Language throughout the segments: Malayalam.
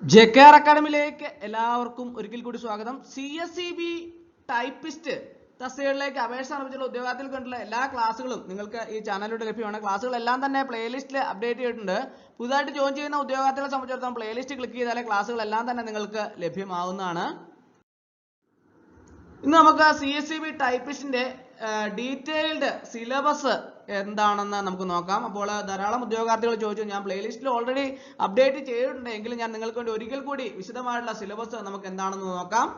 JKR അക്കാഡമിയിലേക്ക് എല്ലാവർക്കും ഒരിക്കൽ കൂടി സ്വാഗതം. CSEB ടൈപ്പിസ്റ്റ് തസ്തികകളിലേക്ക് അപേക്ഷ സമർപ്പിച്ചുള്ള ഉദ്യോഗാർത്ഥികൾക്ക് വേണ്ടിയുള്ള എല്ലാ ക്ലാസ്സുകളും നിങ്ങൾക്ക് ഈ ചാനലിലൂടെ ലഭ്യമാണ്. ക്ലാസ്സുകളെല്ലാം തന്നെ പ്ലേലിസ്റ്റിൽ അപ്ഡേറ്റ് ചെയ്തിട്ടുണ്ട്. പുതുതായിട്ട് ജോയിൻ ചെയ്യുന്ന ഉദ്യോഗാർത്ഥികളെ സംബന്ധിച്ചിടത്തോളം പ്ലേലിസ്റ്റ് ക്ലിക്ക് ചെയ്താലേ ക്ലാസ്സുകളെല്ലാം തന്നെ നിങ്ങൾക്ക് ലഭ്യമാവുന്നതാണ്. ഇന്ന് നമുക്ക് CSEB ടൈപ്പിസ്റ്റിന്റെ ഡീറ്റെയിൽഡ് സിലബസ് എന്താണെന്ന് നമുക്ക് നോക്കാം. അപ്പോൾ ധാരാളം ഉദ്യോഗാർത്ഥികൾ ചോദിച്ചു, ഞാൻ പ്ലേലിസ്റ്റിൽ ഓൾറെഡി അപ്ഡേറ്റ് ചെയ്തിട്ടുണ്ട്, എങ്കിലും ഞാൻ നിങ്ങൾക്ക് വേണ്ടി ഒരിക്കൽ കൂടി വിശദമായിട്ടുള്ള സിലബസ് നമുക്ക് എന്താണെന്ന് നോക്കാം.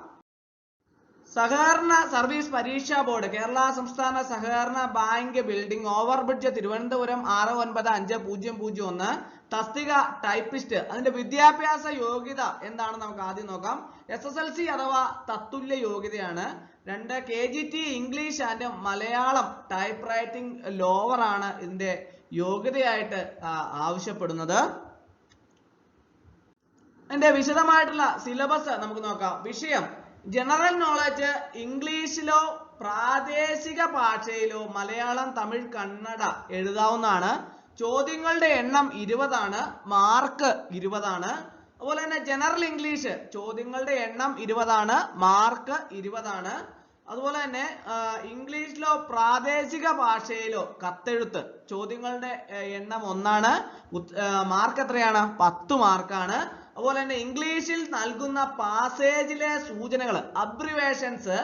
സഹകരണ സർവീസ് പരീക്ഷാ ബോർഡ് കേരള സംസ്ഥാന സഹകരണ bank building over bridge Thiruvananthapuram 695001 തസ്തിക ടൈപ്പിസ്റ്റ്. അതിന്റെ വിദ്യാഭ്യാസ യോഗ്യത എന്താണെന്ന് നമുക്ക് ആദ്യം നോക്കാം. SSLC അഥവാ തത്തുല്യ യോഗ്യതയാണ്. 2 KGT English and Malayalam type writing lower ആണ് ഇതിന്റെ യോഗ്യതയായിട്ട് ആവശ്യപ്പെടുന്നത്. അതിന്റെ വിശദമായിട്ടുള്ള സിലബസ് നമുക്ക് നോക്കാം. വിഷയം ജനറൽ നോളജ് ഇംഗ്ലീഷിലോ പ്രാദേശിക ഭാഷയിലോ മലയാളം, തമിഴ്, കന്നഡ എഴുതാവുന്നതാണ്. ചോദ്യങ്ങളുടെ എണ്ണം 20 ആണ്, മാർക്ക് 20 ആണ്. അതുപോലെ തന്നെ ജനറൽ ഇംഗ്ലീഷ് ചോദ്യങ്ങളുടെ എണ്ണം 20 ആണ്, മാർക്ക് 20 ആണ്. അതുപോലെ തന്നെ ഇംഗ്ലീഷിലോ പ്രാദേശിക ഭാഷയിലോ കത്തെഴുത്ത് ചോദ്യങ്ങളുടെ എണ്ണം 1 ആണ്, മാർക്ക് എത്രയാണ്? 10 മാർക്കാണ്. അതുപോലെ തന്നെ ഇംഗ്ലീഷിൽ നൽകുന്ന പാസേജിലെ സൂചനകൾ അബ്രിവേഷൻസ്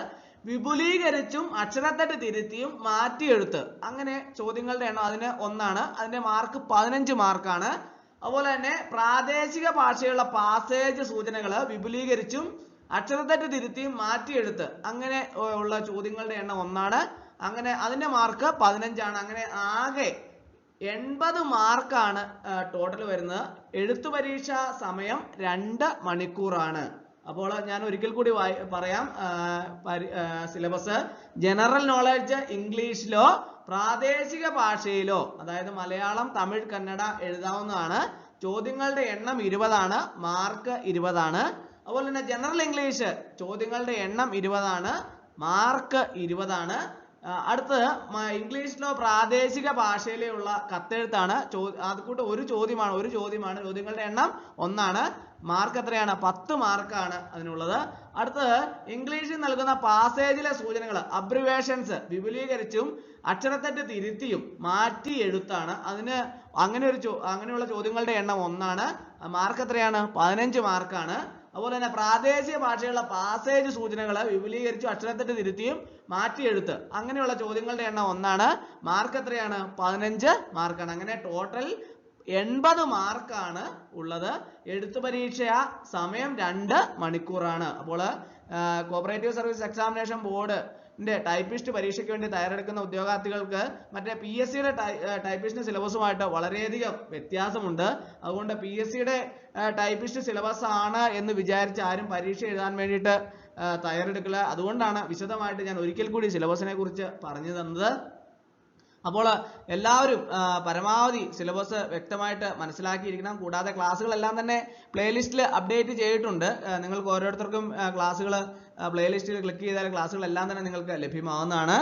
വിപുലീകരിച്ചും അക്ഷരത്തെറ്റ് തിരുത്തിയും മാറ്റിയെഴുത്ത്, അങ്ങനെ ചോദ്യങ്ങളുടെ എണ്ണം അതിന് 1 ആണ്. അതിന്റെ മാർക്ക് 15 മാർക്കാണ്. അതുപോലെ തന്നെ പ്രാദേശിക ഭാഷയുള്ള പാസേജ് സൂചനകൾ വിപുലീകരിച്ചും അക്ഷരത്തെറ്റ് തിരുത്തിയും മാറ്റിയെഴുത്ത്, അങ്ങനെ ഉള്ള ചോദ്യങ്ങളുടെ എണ്ണം 1 ആണ്. അങ്ങനെ അതിന്റെ മാർക്ക് 15 ആണ്. അങ്ങനെ ആകെ 80 മാർക്കാണ് ടോട്ടൽ വരുന്നത്. എഴുത്തു പരീക്ഷ സമയം 2 മണിക്കൂറാണ്. അപ്പോൾ ഞാൻ ഒരിക്കൽ കൂടി പറയാം സിലബസ്. ജനറൽ നോളജ് ഇംഗ്ലീഷിലോ പ്രാദേശിക ഭാഷയിലോ, അതായത് മലയാളം, തമിഴ്, കന്നഡ എഴുതാവുന്നതാണ്. ചോദ്യങ്ങളുടെ എണ്ണം 20 ആണ്, മാർക്ക് 20 ആണ്. അതുപോലെ തന്നെ ജനറൽ ഇംഗ്ലീഷ് ചോദ്യങ്ങളുടെ എണ്ണം 20 ആണ്, മാർക്ക് 20 ആണ്. അടുത്തത് ഇംഗ്ലീഷിലോ പ്രാദേശിക ഭാഷയിലുള്ള കത്തെഴുത്താണ്. അതുകൂട്ട് ഒരു ചോദ്യമാണ്. ചോദ്യങ്ങളുടെ എണ്ണം 1 ആണ്, മാർക്ക് എത്രയാണ്? 10 മാർക്കാണ് അതിനുള്ളത്. അടുത്തത് ഇംഗ്ലീഷിൽ നൽകുന്ന പാസേജിലെ സൂചനകൾ അബ്രിവേഷൻസ് വിപുലീകരിച്ചും അക്ഷരത്തെറ്റ് തിരുത്തിയും മാറ്റി എഴുത്താണ്. അതിന് അങ്ങനെയുള്ള ചോദ്യങ്ങളുടെ എണ്ണം 1 ആണ്, മാർക്ക് എത്രയാണ്? 15 മാർക്കാണ്. അതുപോലെ തന്നെ പ്രാദേശിക ഭാഷയുള്ള പാസേജ് സൂചനകൾ വിപുലീകരിച്ചും അക്ഷരത്തെറ്റ് തിരുത്തിയും മാറ്റി എഴുത്ത്, അങ്ങനെയുള്ള ചോദ്യങ്ങളുടെ എണ്ണം 1 ആണ്, മാർക്ക് എത്രയാണ്? 15 മാർക്കാണ്. അങ്ങനെ ടോട്ടൽ 80 മാർക്കാണ് ഉള്ളത്. എഴുത്തു പരീക്ഷ സമയം 2 മണിക്കൂറാണ്. അപ്പോൾ കോപ്പറേറ്റീവ് സർവീസ് എക്സാമിനേഷൻ ബോർഡിന്റെ ടൈപ്പിസ്റ്റ് പരീക്ഷയ്ക്ക് വേണ്ടി തയ്യാറെടുക്കുന്ന ഉദ്യോഗാർത്ഥികൾക്ക് മറ്റേ PSCയുടെ ടൈപ്പിസ്റ്റ് സിലബസുമായിട്ട് വളരെയധികം വ്യത്യാസമുണ്ട്. അതുകൊണ്ട് PSCയുടെ ടൈപ്പിസ്റ്റ് സിലബസ് ആണ് എന്ന് വിചാരിച്ച് ആരും പരീക്ഷ എഴുതാൻ വേണ്ടിയിട്ട് തയ്യാറെടുക്കില്ല. അതുകൊണ്ടാണ് വിശദമായിട്ട് ഞാൻ ഒരിക്കൽ കൂടി സിലബസിനെ കുറിച്ച് പറഞ്ഞു തന്നത്. അപ്പോൾ എല്ലാവരും പരമാവധി സിലബസ് വ്യക്തമായിട്ട് മനസ്സിലാക്കിയിരിക്കണം. കൂടാതെ ക്ലാസ്സുകളെല്ലാം തന്നെ പ്ലേലിസ്റ്റിൽ അപ്ഡേറ്റ് ചെയ്തിട്ടുണ്ട്. നിങ്ങൾക്ക് ഓരോരുത്തർക്കും ക്ലാസ്സുകൾ പ്ലേലിസ്റ്റിൽ ക്ലിക്ക് ചെയ്താൽ ക്ലാസ്സുകളെല്ലാം തന്നെ നിങ്ങൾക്ക് ലഭ്യമാവുന്നതാണ്.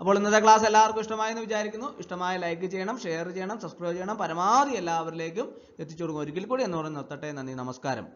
അപ്പോൾ ഇന്നത്തെ ക്ലാസ് എല്ലാവർക്കും ഇഷ്ടമായെന്ന് വിചാരിക്കുന്നു. ഇഷ്ടമായ ലൈക്ക് ചെയ്യണം, ഷെയർ ചെയ്യണം, സബ്സ്ക്രൈബ് ചെയ്യണം. പരമാവധി എല്ലാവരിലേക്കും എത്തിച്ചു കൊടുക്കും. ഒരിക്കൽ കൂടി എന്ന് പറഞ്ഞ് നിർത്തട്ടെ. നന്ദി, നമസ്കാരം.